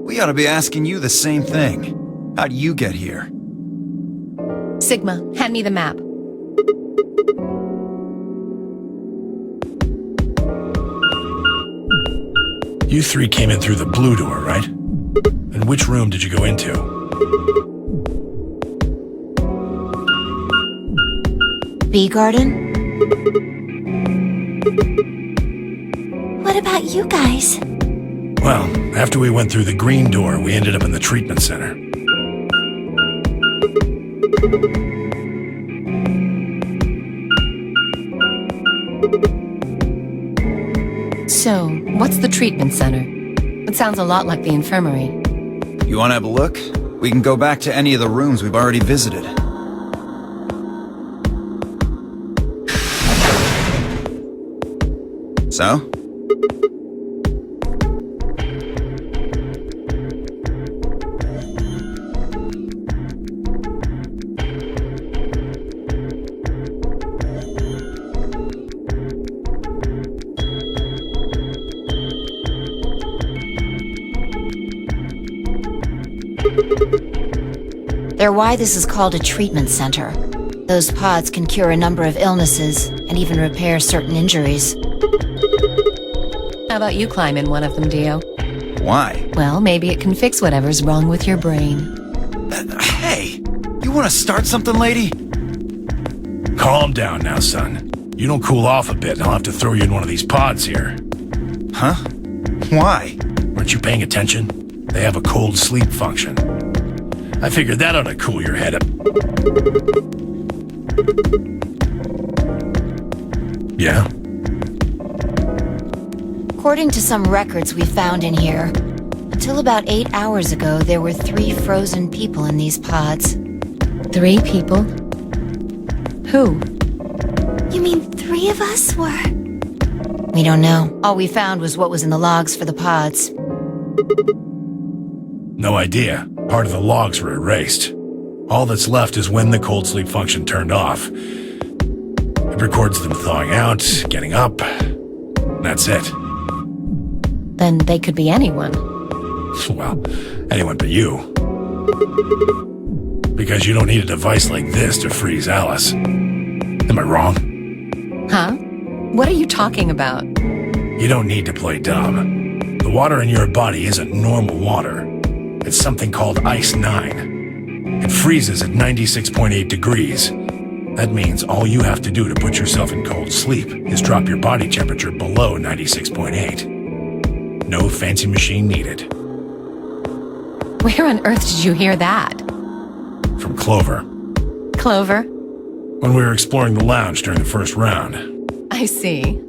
We ought to be asking you the same thing. How'd you get here? Sigma, hand me the map. You three came in through the blue door, right? And which room did you go into? Bee garden? What about you guys? Well, after we went through the green door, we ended up in the treatment center. So, what's the treatment center? It sounds a lot like the infirmary. You want to have a look? We can go back to any of the rooms we've already visited. So? They're why this is called a treatment center. Those pods can cure a number of illnesses and even repair certain injuries. How about you climb in one of them, Dio? Why? Well, maybe it can fix whatever's wrong with your brain. Hey! You want to start something, lady? Calm down now, son. You don't cool off a bit, and I'll have to throw you in one of these pods here. Huh? Why? Weren't you paying attention? They have a cold sleep function. I figured that ought to cool your head up. Yeah? According to some records we found in here, until about 8 hours ago, there were 3 frozen people in these pods. 3 people? Who? You mean 3 of us were? We don't know. All we found was what was in the logs for the pods. No idea. Part of the logs were erased. All that's left is when the cold sleep function turned off. It records them thawing out, getting up. That's it. Then they could be anyone. Well, anyone but you. Because you don't need a device like this to freeze Alice. Am I wrong? Huh? What are you talking about? You don't need to play dumb. The water in your body isn't normal water. It's something called Ice 9. It freezes at 96.8 degrees. That means all you have to do to put yourself in cold sleep is drop your body temperature below 96.8. No fancy machine needed. Where on earth did you hear that? From Clover. Clover? When we were exploring the lounge during the first round. I see.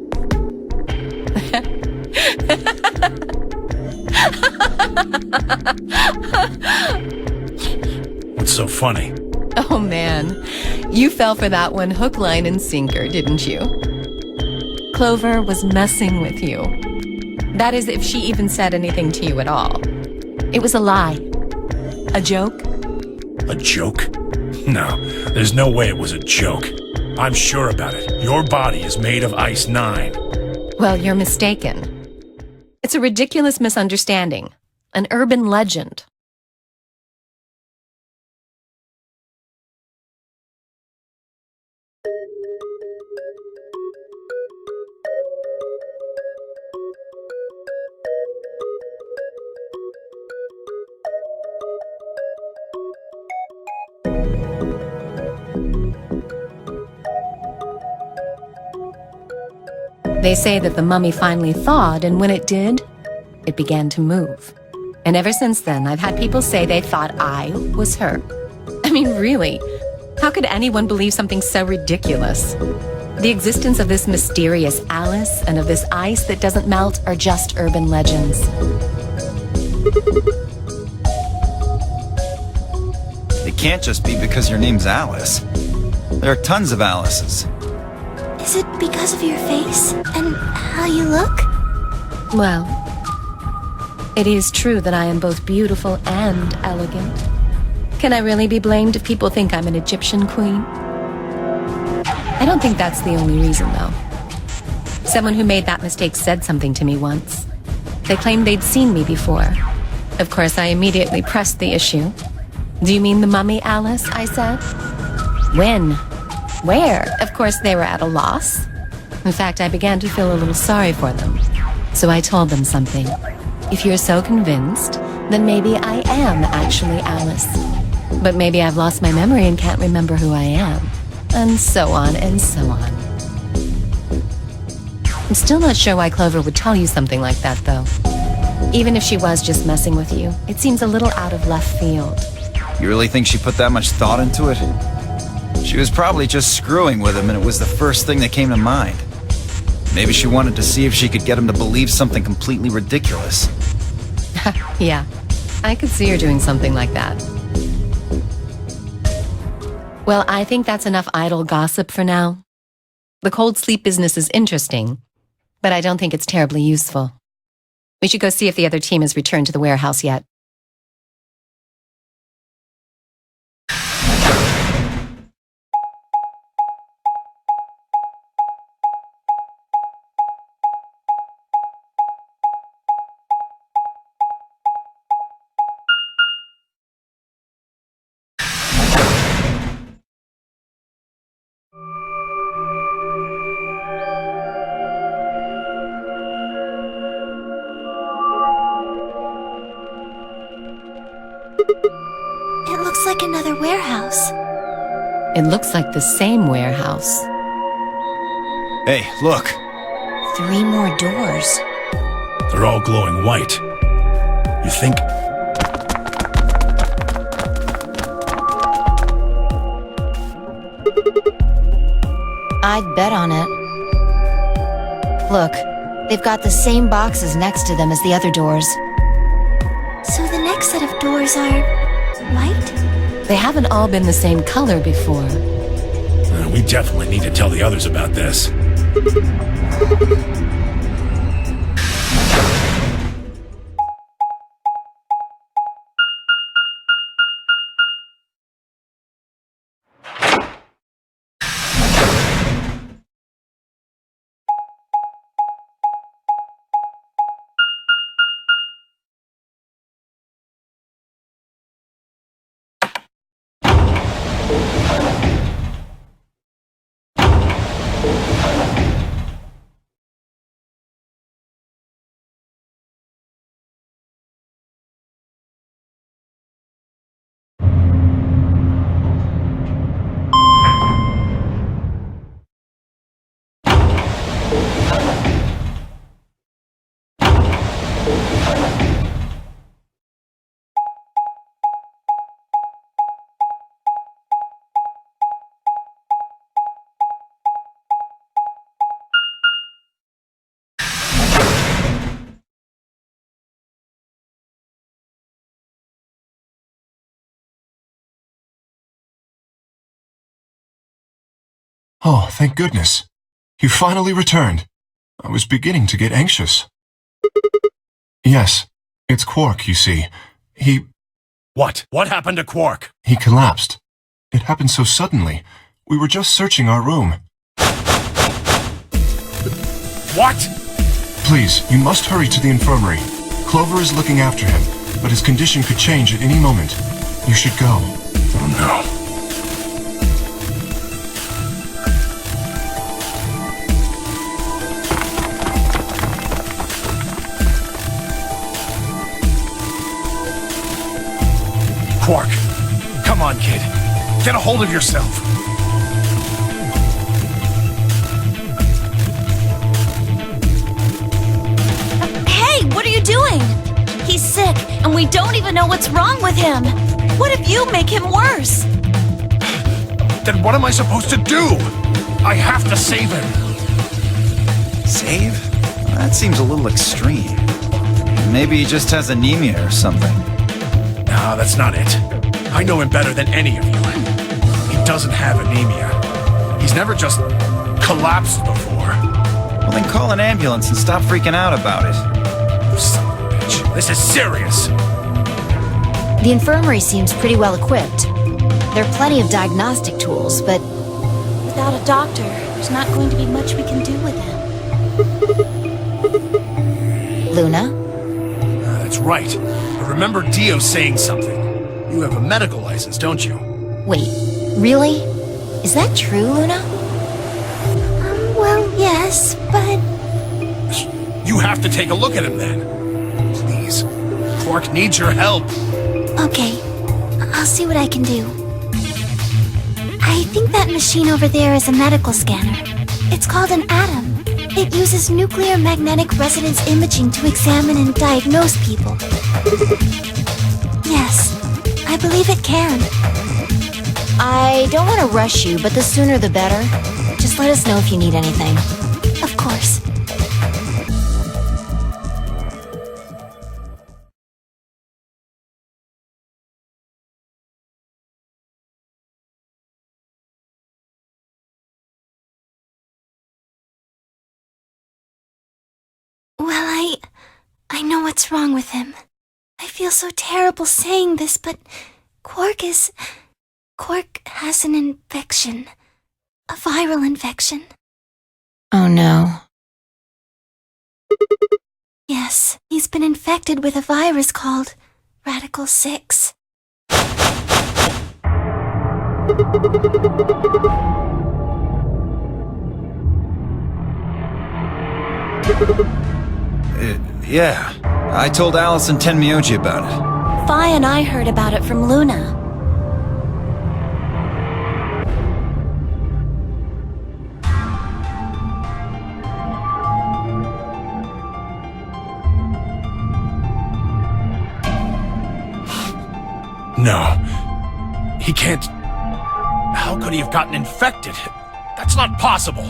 What's so funny? Oh man, you fell for that one hook, line, and sinker, didn't you? Clover was messing with you. That is, if she even said anything to you at all. It was a lie. A joke? A joke? No, there's no way it was a joke. I'm sure about it. Your body is made of Ice 9. Well, you're mistaken. It's a ridiculous misunderstanding. An urban legend. They say that the mummy finally thawed, and when it did, it began to move. And ever since then, I've had people say they thought I was her. I mean, really, how could anyone believe something so ridiculous? The existence of this mysterious Alice and of this ice that doesn't melt are just urban legends. It can't just be because your name's Alice. There are tons of Alices. Is it because of your face and how you look? Well, it is true that I am both beautiful and elegant. Can I really be blamed if people think I'm an Egyptian queen? I don't think that's the only reason, though. Someone who made that mistake said something to me once. They claimed they'd seen me before. Of course, I immediately pressed the issue. Do you mean the mummy, Alice? I said. When? Where? Of course, they were at a loss. In fact, I began to feel a little sorry for them. So I told them something. If you're so convinced, then maybe I am actually Alice. But maybe I've lost my memory and can't remember who I am. And so on and so on. I'm still not sure why Clover would tell you something like that, though. Even if she was just messing with you, it seems a little out of left field. You really think she put that much thought into it? She was probably just screwing with him and it was the first thing that came to mind. Maybe she wanted to see if she could get him to believe something completely ridiculous. Yeah, I could see her doing something like that. Well, I think that's enough idle gossip for now. The cold sleep business is interesting, but I don't think it's terribly useful. We should go see if the other team has returned to the warehouse yet. It looks like another warehouse. It looks like the same warehouse. Hey, look. 3 more doors. They're all glowing white. You think... I'd bet on it. Look, they've got the same boxes next to them as the other doors. So the next set of doors are... white? They haven't all been the same color before. We definitely need to tell the others about this. Oh, thank goodness. You finally returned. I was beginning to get anxious. Yes, it's Quark, you see. What? What happened to Quark? He collapsed. It happened so suddenly. We were just searching our room. What? Please, you must hurry to the infirmary. Clover is looking after him, but his condition could change at any moment. You should go. Oh no. Quark, come on, kid. Get a hold of yourself. Hey, what are you doing? He's sick, and we don't even know what's wrong with him. What if you make him worse? Then what am I supposed to do? I have to save him. Save? That seems a little extreme. Maybe he just has anemia or something. No, that's not it. I know him better than any of you. He doesn't have anemia. He's never just collapsed before. Well, then call an ambulance and stop freaking out about it. Son of a bitch. This is serious. The infirmary seems pretty well equipped. There are plenty of diagnostic tools, but... Without a doctor, there's not going to be much we can do with him. Luna, That's right. I remember Dio saying something. You have a medical license, don't you? Wait, really? Is that true, Luna? Well, yes, but... You have to take a look at him then. Please. Quark needs your help. Okay, I'll see what I can do. I think that machine over there is a medical scanner. It's called an atom. It uses nuclear magnetic resonance imaging to examine and diagnose people. Yes, I believe it can. I don't want to rush you, but the sooner the better. Just let us know if you need anything. Of course. Well, I know what's wrong with him. I feel so terrible saying this, but Quark has an infection. A viral infection. Oh no. Yes, he's been infected with a virus called Radical 6. Yeah. I told Alice and Tenmyoji about it. Fi and I heard about it from Luna. No. He can't... How could he have gotten infected? That's not possible.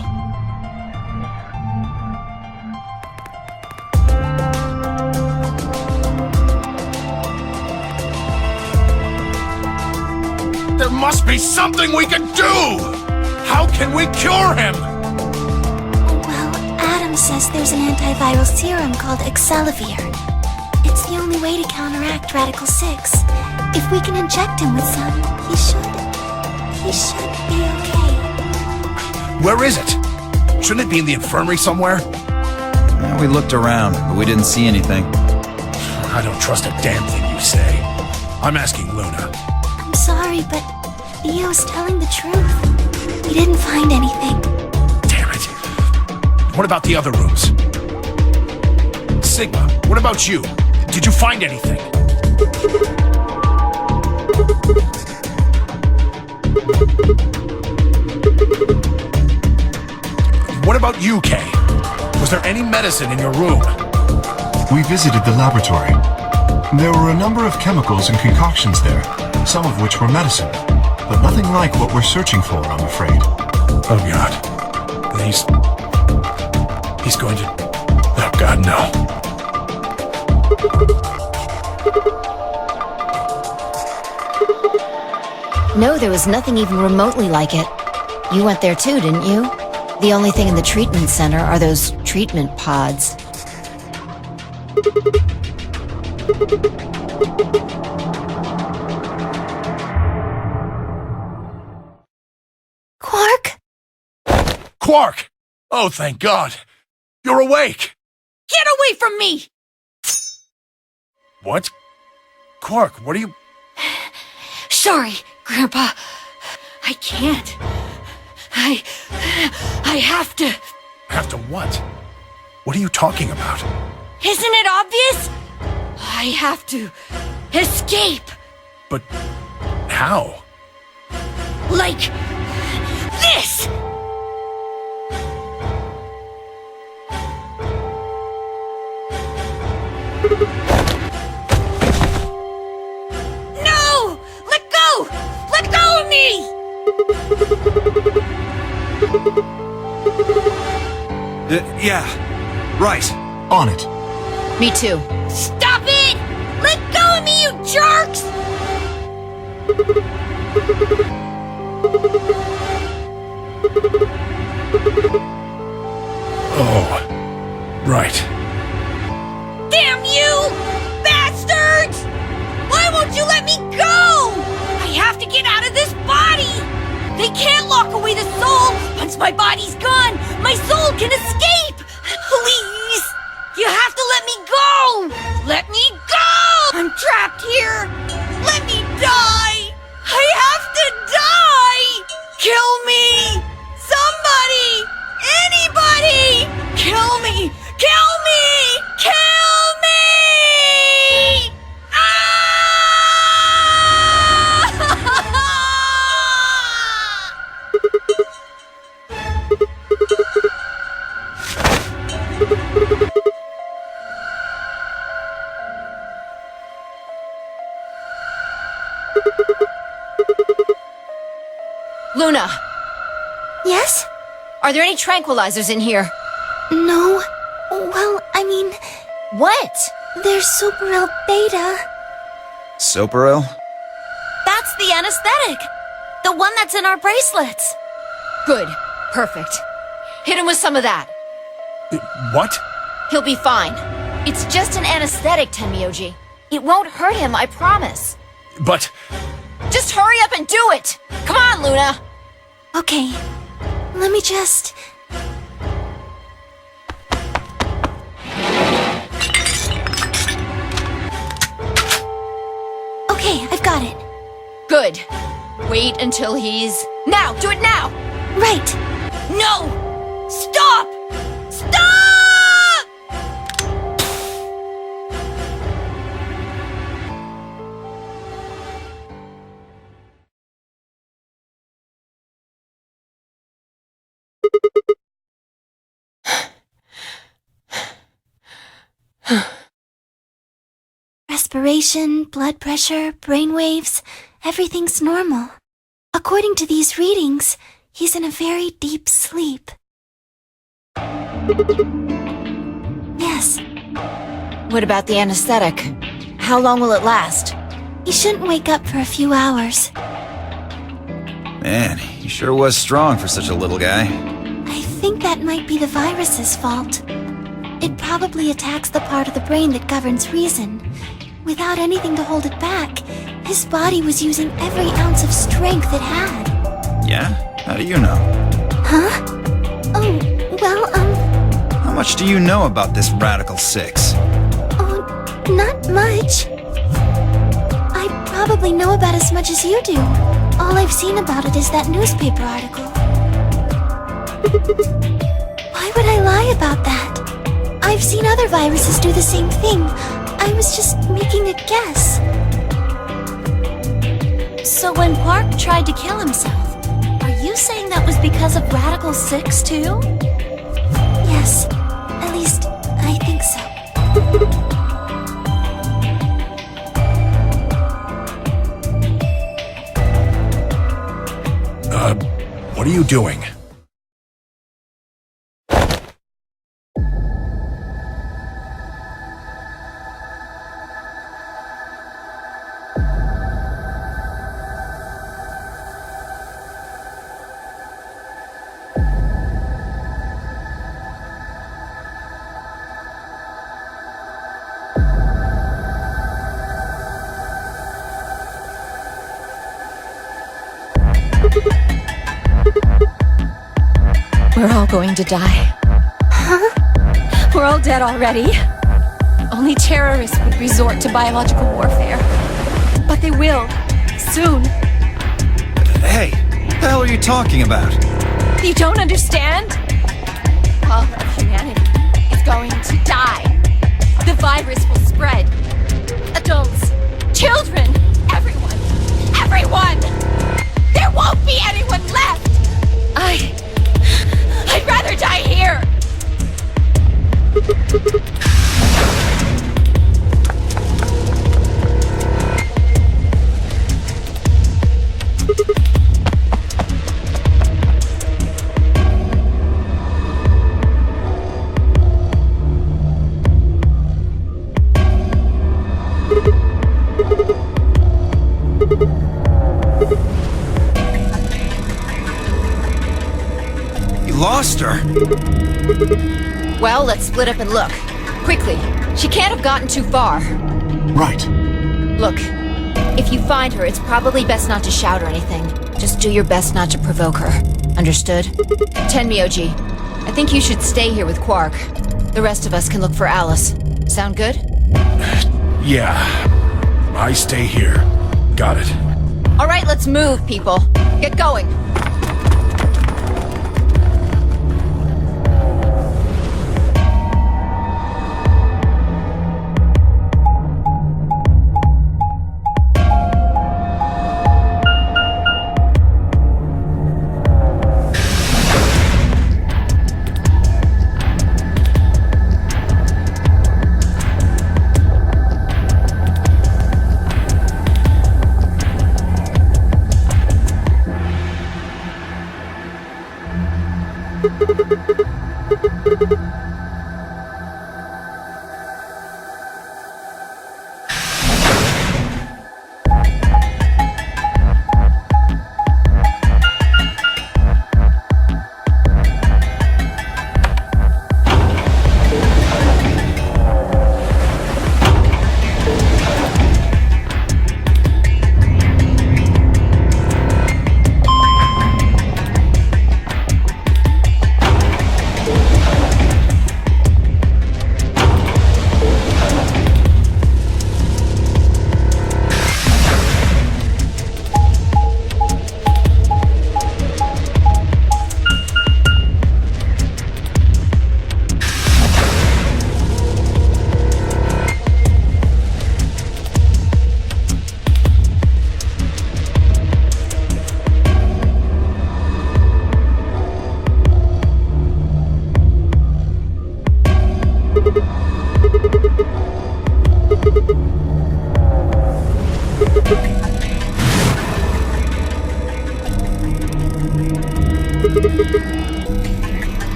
There must be something we can do! How can we cure him? Well, Adam says there's an antiviral serum called Excelivir. It's the only way to counteract Radical 6. If we can inject him with some, he should be okay. Where is it? Shouldn't it be in the infirmary somewhere? We looked around, but we didn't see anything. I don't trust a damn thing you say. I'm asking Luna. I'm sorry, but Theo's telling the truth. We didn't find anything. Damn it. What about the other rooms? Sigma, what about you? Did you find anything? What about you, Kay? Was there any medicine in your room? We visited the laboratory. There were a number of chemicals and concoctions there, some of which were medicine, but nothing like what we're searching for, I'm afraid. Oh, God. He's going to... Oh, God, no. No, there was nothing even remotely like it. You went there too, didn't you? The only thing in the treatment center are those treatment pods. Quark? Quark! Oh, thank God. You're awake! Get away from me! What? Quark, what are you... Sorry, Grandpa. I can't. I have to. Have to what? What are you talking about? Isn't it obvious? I have to escape. But... how? Like this! No! Let go! Let go of me! Yeah, right. On it. Me too. Stop it! Let go of me, you jerks! Oh, right. Damn you! Bastards! Why won't you let me go? I have to get out of this body! They can't lock away the soul! Once my body's gone, my soul can escape! Please! You have to let me go! Let me go! Luna, Yes? are there any tranquilizers in here? No. Well, I mean, What? there's Superil Beta. Soperil? That's the anesthetic! The one that's in our bracelets! Good. Perfect. Hit him with some of that. What? He'll be fine. It's just an anesthetic, Tenmyoji. It won't hurt him, I promise. But... Just hurry up and do it! Come on, Luna! Okay. Let me just... Okay, I've got it. Good. Wait until he's... Now! Do it now! Right. No! Stop! Stop! Respiration, blood pressure, brain waves, everything's normal. According to these readings, he's in a very deep sleep. Yes, What about the anesthetic? How long will it last? he shouldn't wake up for a few hours. Man, he sure was strong for such a little guy. I think that might be the virus's fault. It probably attacks the part of the brain that governs reason. Without anything to hold it back, his body was using every ounce of strength it had. Yeah? How do you know? Huh? Oh, well, How much do you know about this Radical Six? oh, not much. I probably know about as much as you do. All I've seen about it is that newspaper article. Why would I lie about that? I've seen other viruses do the same thing. I was just making a guess. So when Quark tried to kill himself, are you saying that was because of Radical 6 too? Yes, at least I think so. What are you doing? We're all going to die. Huh? We're all dead already. Only terrorists would resort to biological warfare. But they will. Soon. Hey, what the hell are you talking about? You don't understand? All of humanity is going to die. The virus will spread. Adults, children, everyone. Everyone! There won't be anyone left! I'd rather die here! Lost her? Well, let's split up and look. Quickly. She can't have gotten too far. Right. Look, if you find her, it's probably best not to shout or anything. Just do your best not to provoke her. Understood? Tenmyoji, I think you should stay here with Quark. The rest of us can look for Alice. Sound good? Yeah. I stay here. Got it. All right, let's move, people. Get going.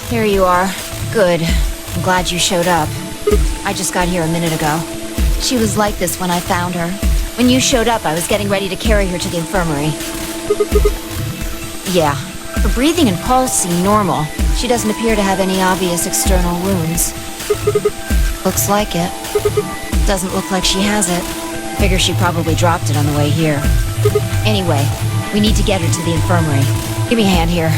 Here you are. Good. I'm glad you showed up. I just got here a minute ago. She was like this when I found her. When you showed up, I was getting ready to carry her to the infirmary. Yeah. Her breathing and pulse seem normal. She doesn't appear to have any obvious external wounds. Looks like it. Doesn't look like she has it. Figure she probably dropped it on the way here. Anyway, we need to get her to the infirmary. Give me a hand here.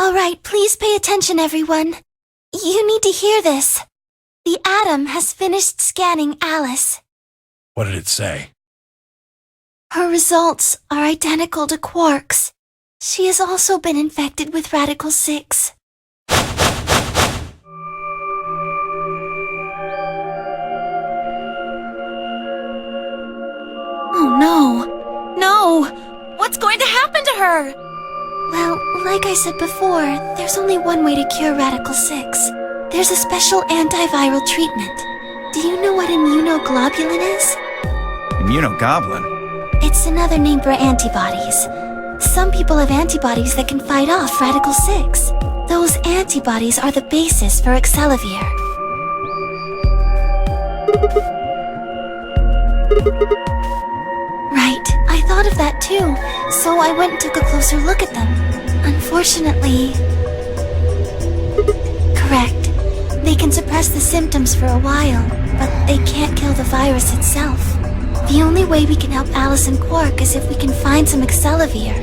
Alright, please pay attention, everyone. You need to hear this. The Atom has finished scanning Alice. What did it say? Her results are identical to Quark's. She has also been infected with Radical 6. Oh no. No! What's going to happen to her? Well, like I said before, there's only one way to cure Radical 6. There's a special antiviral treatment. Do you know what immunoglobulin is? Immunogoblin? It's another name for antibodies. Some people have antibodies that can fight off Radical 6. Those antibodies are the basis for Excelivir. Right, I thought of that too, so I went and took a closer look at them. Unfortunately... Correct. They can suppress the symptoms for a while, but they can't kill the virus itself. The only way we can help Alice and Quark is if we can find some Excelivir.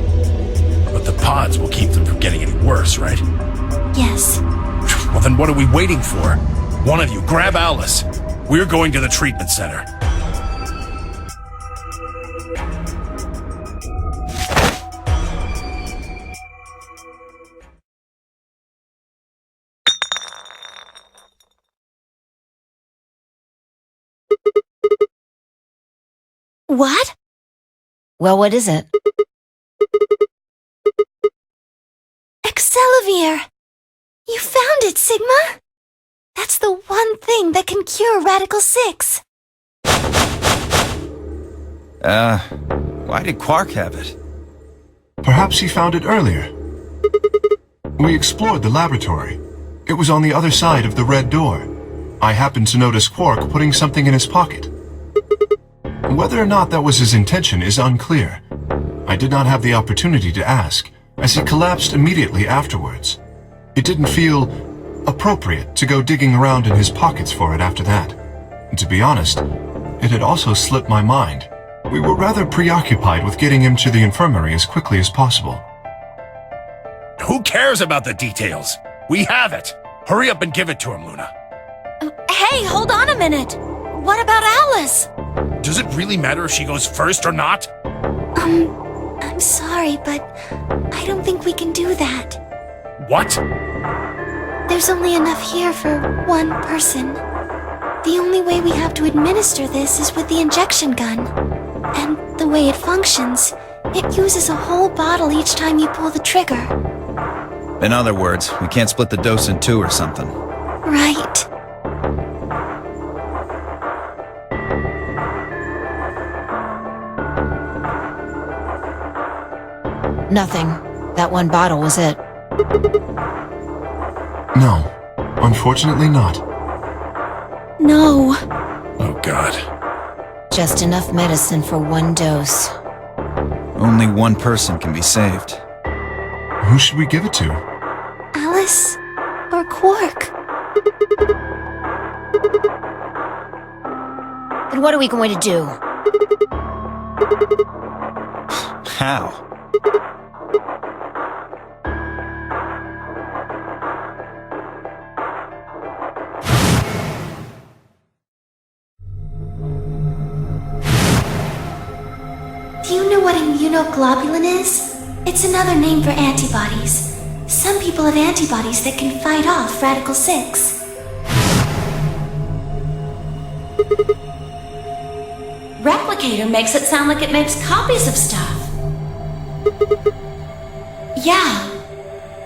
But the pods will keep them from getting any worse, right? Yes. Well, then what are we waiting for? One of you, grab Alice. We're going to the treatment center. What? Well, what is it? Excelivir! You found it, Sigma! That's the one thing that can cure Radical 6. Why did Quark have it? Perhaps he found it earlier. We explored the laboratory. It was on the other side of the red door. I happened to notice Quark putting something in his pocket. Whether or not that was his intention is unclear. I did not have the opportunity to ask, as he collapsed immediately afterwards. It didn't feel appropriate to go digging around in his pockets for it after that. To be honest, it had also slipped my mind. We were rather preoccupied with getting him to the infirmary as quickly as possible. Who cares about the details? We have it. Hurry up and give it to him, Luna. Hey, hold on a minute. What about Alice? Does it really matter if she goes first or not? I'm sorry, but I don't think we can do that. What? There's only enough here for one person. The only way we have to administer this is with the injection gun. And the way it functions, it uses a whole bottle each time you pull the trigger. In other words, we can't split the dose in two or something. Right. Nothing. That one bottle was it. No, unfortunately not. No. Oh, God. Just enough medicine for one dose. Only one person can be saved. Who should we give it to? Alice or Quark? And what are we going to do? How? Do you know what immunoglobulin is? It's another name for antibodies. Some people have antibodies that can fight off Radical 6. Replicator makes it sound like it makes copies of stuff. Yeah.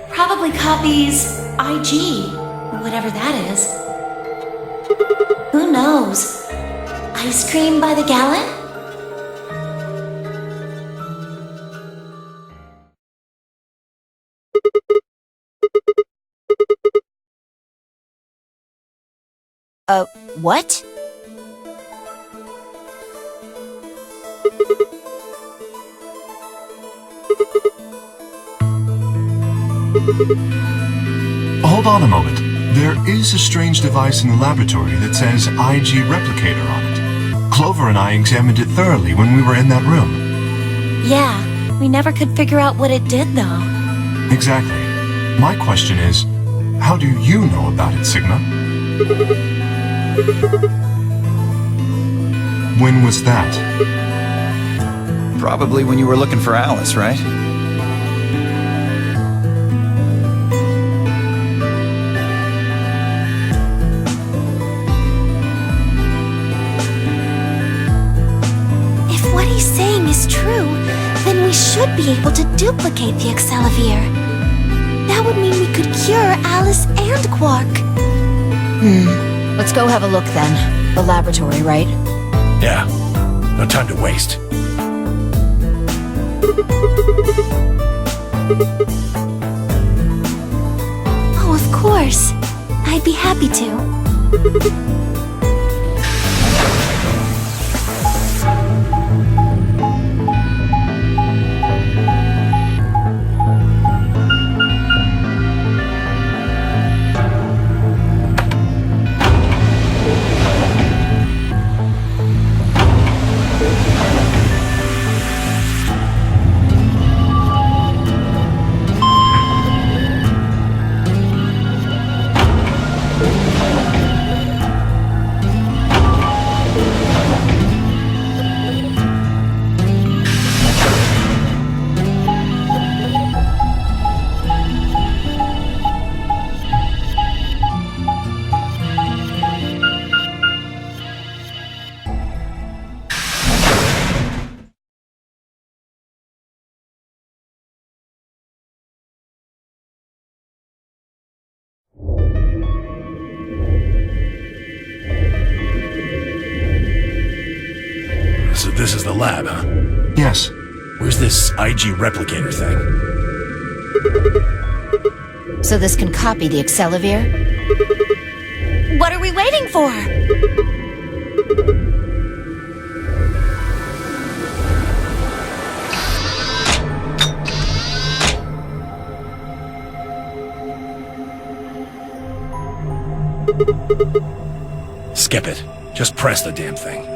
Probably copies IG, whatever that is. Who knows? Ice cream by the gallon? What? Hold on a moment. There is a strange device in the laboratory that says IG replicator on it. Clover and I examined it thoroughly when we were in that room. Yeah, we never could figure out what it did though. Exactly. My question is, how do you know about it, Sigma? When was that? Probably when you were looking for Alice, right? If what he's saying is true, then we should be able to duplicate the Excelivir. That would mean we could cure Alice and Quark. Let's go have a look then. The laboratory, right? Yeah. No time to waste. Oh, of course. I'd be happy to. So this is the lab, huh? Yes. Where's this IG replicator thing? So this can copy the Excelivir? What are we waiting for? Skip it. Just press the damn thing.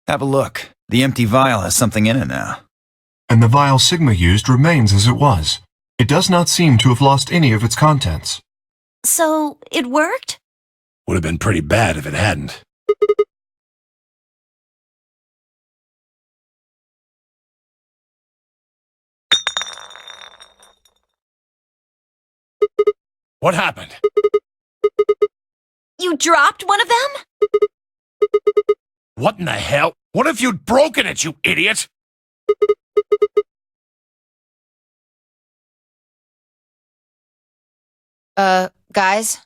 Have a look. The empty vial has something in it now. And the vial Sigma used remains as it was. It does not seem to have lost any of its contents. So, it worked? Would have been pretty bad if it hadn't. What happened? You dropped one of them? What in the hell? What if you'd broken it, you idiot? Guys?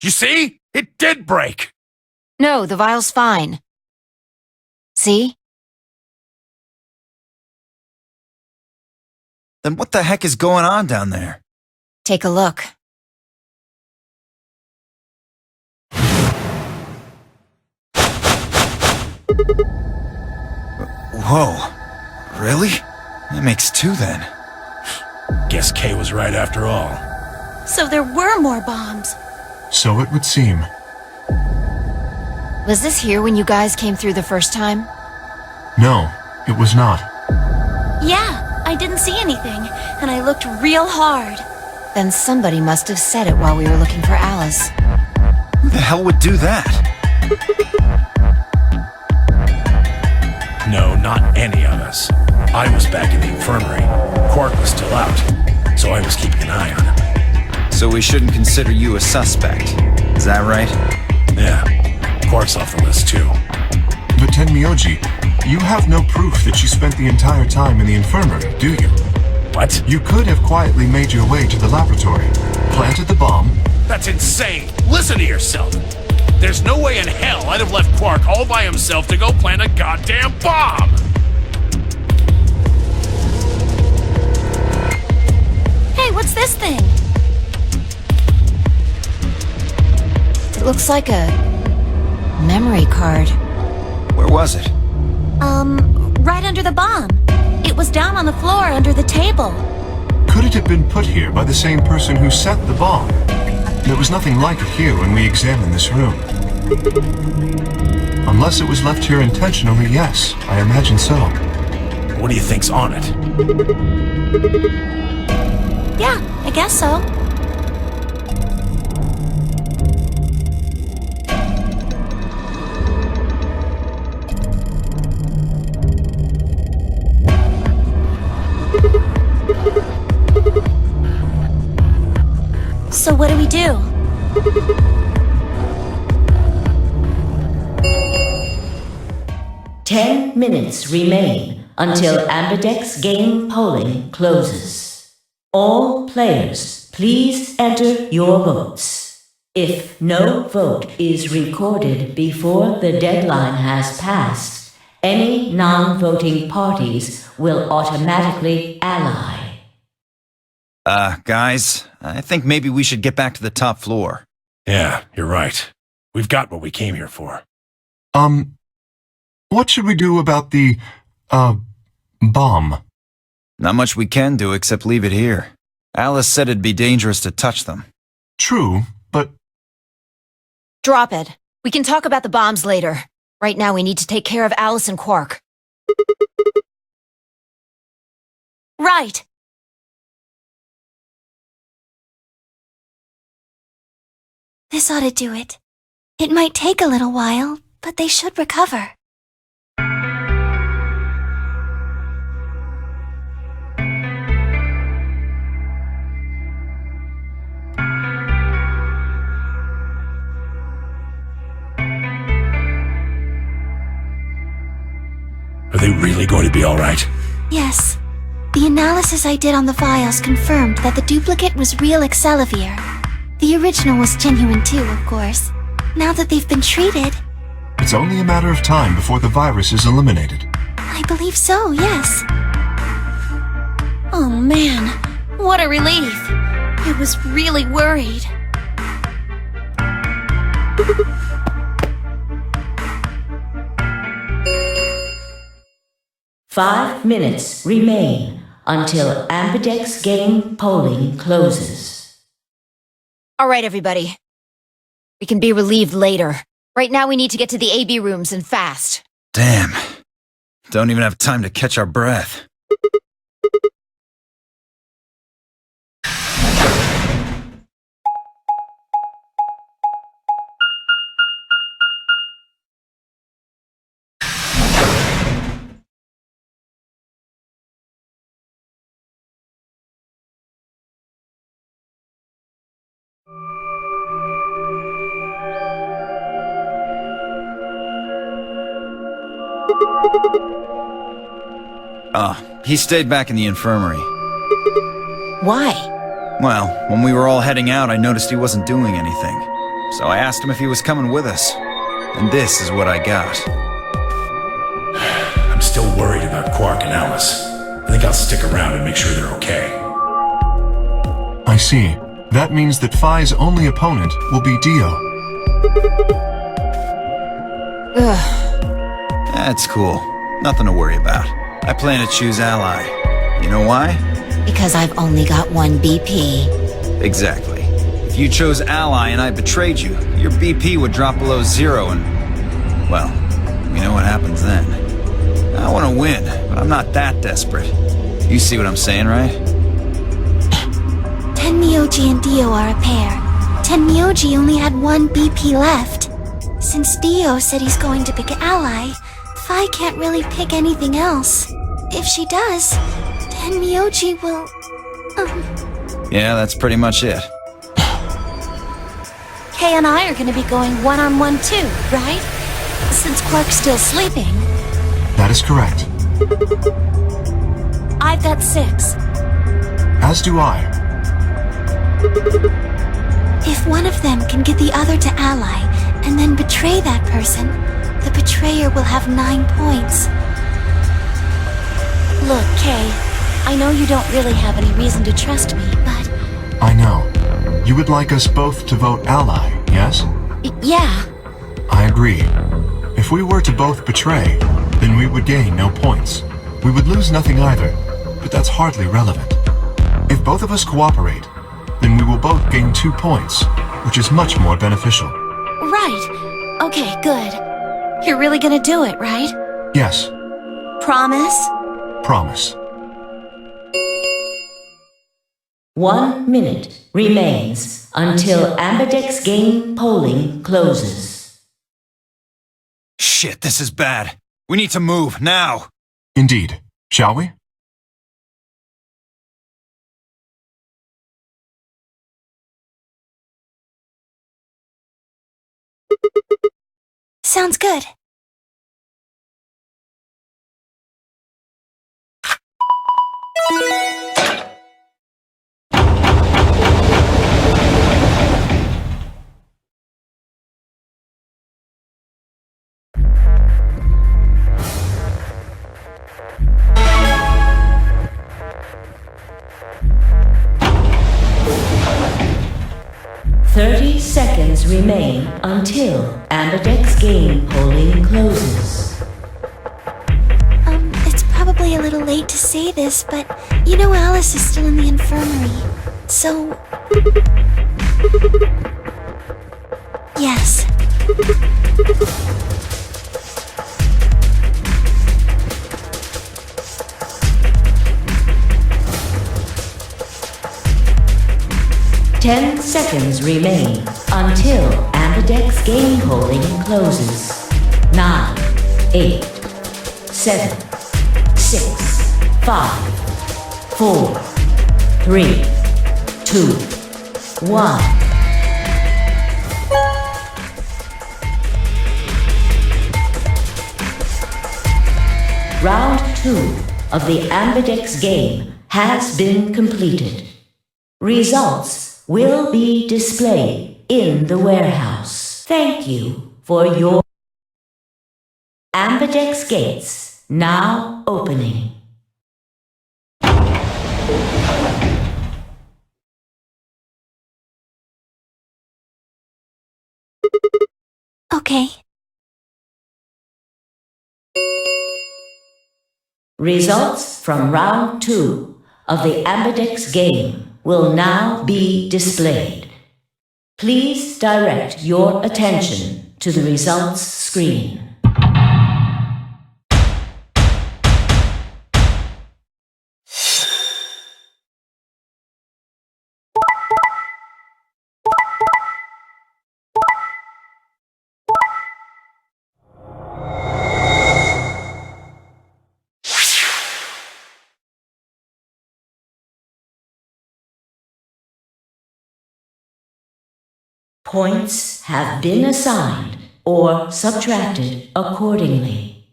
You see? It did break! No, the vial's fine. See? Then what the heck is going on down there? Take a look. Whoa. Really? That makes two then. Guess Kay was right after all. So there were more bombs. So it would seem. Was this here when you guys came through the first time? No, it was not. Yeah, I didn't see anything, and I looked real hard. Then somebody must have said it while we were looking for Alice. Who the hell would do that? No, not any of us. I was back in the infirmary. Quark was still out, so I was keeping an eye on him. So we shouldn't consider you a suspect. Is that right? Yeah, Quark's off the list too. But Tenmyoji, you have no proof that you spent the entire time in the infirmary, do you? What? You could have quietly made your way to the laboratory, planted the bomb. That's insane! Listen to yourself! There's no way in hell I'd have left Quark all by himself to go plant a goddamn bomb! Hey, what's this thing? It looks like a memory card. Where was it? Right under the bomb. It was down on the floor under the table. Could it have been put here by the same person who set the bomb? There was nothing like it here when we examined this room. Unless it was left here intentionally, yes, I imagine so. What do you think's on it? Yeah, I guess so. So what do we do? Ten minutes remain until Ambidex game polling closes. All players, please enter your votes. If no vote is recorded before the deadline has passed, any non-voting parties will automatically ally. Guys, I think maybe we should get back to the top floor. Yeah, you're right. We've got what we came here for. What should we do about the, bomb? Not much we can do except leave it here. Alice said it'd be dangerous to touch them. True, but Drop it. We can talk about the bombs later. Right now we need to take care of Alice and Quark. Right. This ought to do it. It might take a little while, but they should recover. Are they really going to be all right? Yes. The analysis I did on the files confirmed that the duplicate was real Excelivir. The original was genuine too, of course. Now that they've been treated... it's only a matter of time before the virus is eliminated. I believe so, yes. Oh man, what a relief. I was really worried. Five minutes remain until Ambidex game polling closes. All right, everybody. We can be relieved later. Right now we need to get to the AB rooms and fast. Damn. Don't even have time to catch our breath. He stayed back in the infirmary. Why? Well, when we were all heading out, I noticed he wasn't doing anything. So I asked him if he was coming with us. And this is what I got. I'm still worried about Quark and Alice. I think I'll stick around and make sure they're okay. I see. That means that Phi's only opponent will be Dio. That's cool. Nothing to worry about. I plan to choose Ally. You know why? Because I've only got one BP. Exactly. If you chose Ally and I betrayed you, your BP would drop below 0 and... well, you know what happens then. I want to win, but I'm not that desperate. You see what I'm saying, right? Tenmyoji and Dio are a pair. Tenmyoji only had one BP left. Since Dio said he's going to pick Ally, Fi can't really pick anything else. If she does, then Miyoji will... Yeah, that's pretty much it. Kay and I are gonna be going one-on-one too, right? Since Quark's still sleeping. That is correct. I've got 6. As do I. If one of them can get the other to ally, and then betray that person, the betrayer will have 9 points. Look, Kay, I know you don't really have any reason to trust me, but... I know. You would like us both to vote ally, yes? Yeah. I agree. If we were to both betray, then we would gain no points. We would lose nothing either, but that's hardly relevant. If both of us cooperate, then we will both gain 2 points, which is much more beneficial. Right. Okay, good. You're really gonna do it, right? Yes, Promise? promise. 1 minute remains until Ambidex game polling closes. Shit, this is bad. We need to move, now! Indeed. Shall we? Sounds good. Seconds remain until Ambidex game polling closes. It's probably a little late to say this, but you know Alice is still in the infirmary. So... Yes. Ten seconds remain until Ambidex game polling closes. 9, 8, 7, 6, 5, 4, 3, 2, 1. Round 2 of the Ambidex game has been completed. Results will be displayed in the warehouse. Thank you for your... Ambidex gates now opening. Okay. Results from round 2 of the Ambidex game will now be displayed. Please direct your attention to the results screen. Points have been assigned or subtracted accordingly.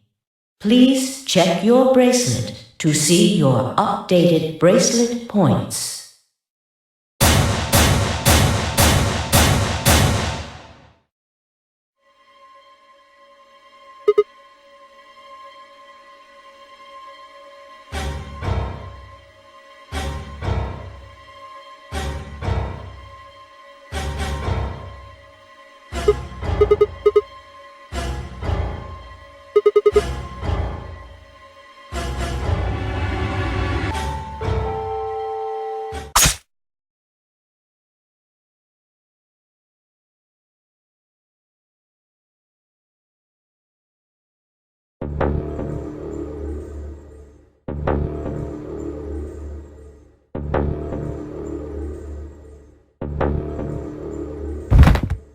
Please check your bracelet to see your updated bracelet points.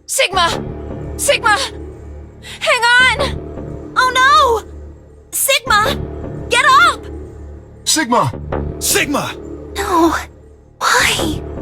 Sigma! Sigma! Hang on! Oh no! Sigma! Sigma! No. Why?